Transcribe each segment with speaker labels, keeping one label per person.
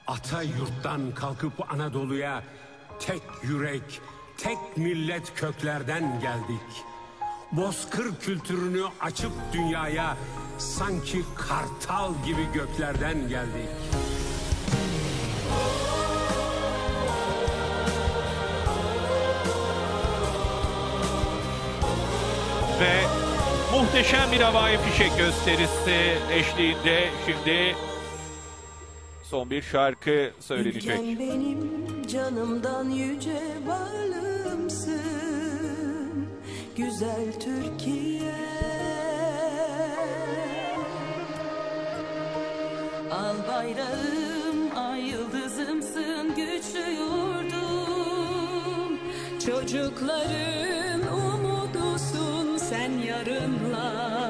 Speaker 1: ata yurttan kalkıp Anadolu'ya tek yürek, tek millet köklerden geldik. Bozkır kültürünü açıp dünyaya sanki kartal gibi göklerden geldik.
Speaker 2: Ve muhteşem bir havai fişek gösterisi eşliğinde şimdi son bir şarkı söylenecek.
Speaker 3: Ülkem benim canımdan yüce varlığımsın, güzel Türkiye. Al bayrağım, ay yıldızımsın, güçlü yurdum. Çocukların umudusun sen yarınlarda.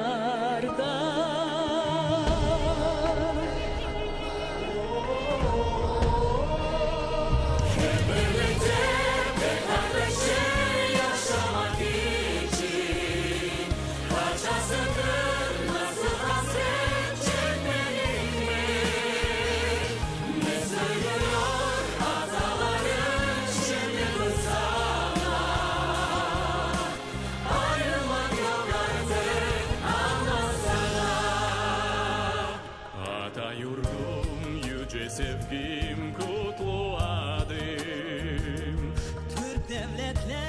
Speaker 4: Sevgim kutlu adım
Speaker 3: Türk devletleri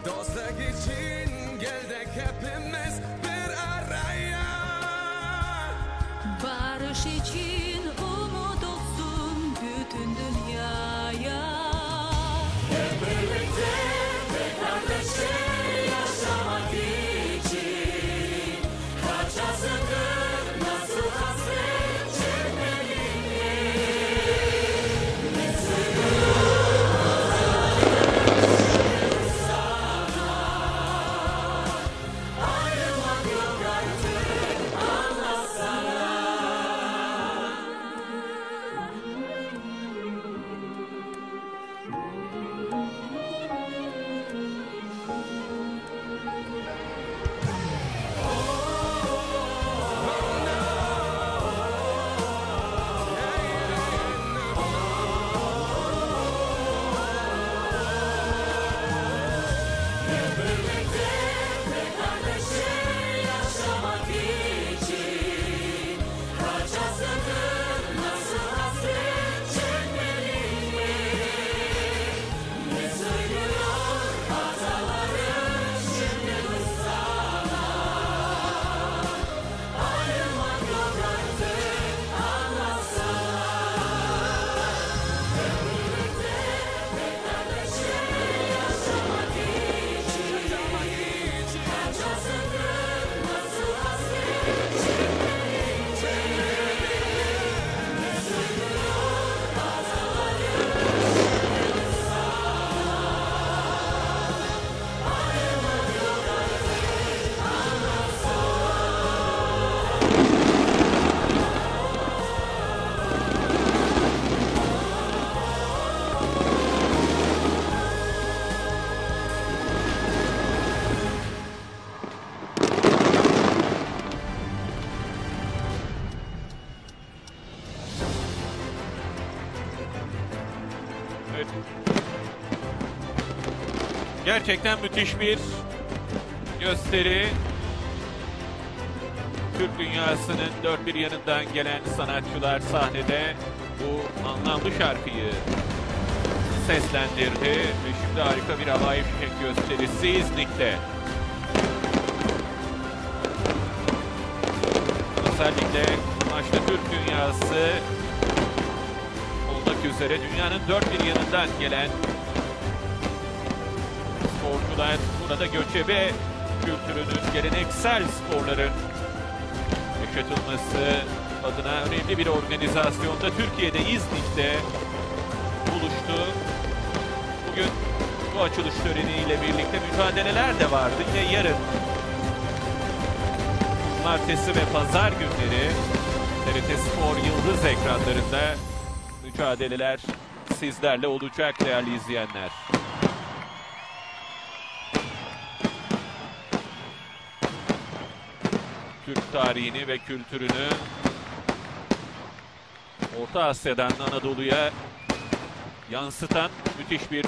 Speaker 4: dostluk için geldik hepimiz bir araya.
Speaker 3: Barış için umut olsun bütün dünyaya.
Speaker 4: Hep birlikte ve kardeşçe yaşamak için kaç asırdır nasıl hasret çekmeliyim. Ne söylüyorum sana, ayrılmak yok artık, anlasana.
Speaker 2: Evet. Gerçekten müthiş bir gösteri. Türk dünyasının dört bir yanından gelen sanatçılar sahnede bu anlamlı şarkıyı seslendirdi. Ve şimdi harika bir havai fişek gösterisi İznik'te. Özellikle başta Türk dünyası olmak üzere dünyanın dört bir yanından gelen sporcular burada göçebe kültürünün, geleneksel sporların yaşatılması adına önemli bir organizasyonda Türkiye'de İznik'te buluştu. Bugün bu açılış töreniyle birlikte mücadeleler de vardı. Yine yarın cumartesi ve pazar günleri TRT Spor Yıldız ekranlarında mücadeleler sizlerle olacak değerli izleyenler. Türk tarihini ve kültürünü Orta Asya'dan Anadolu'ya yansıtan müthiş bir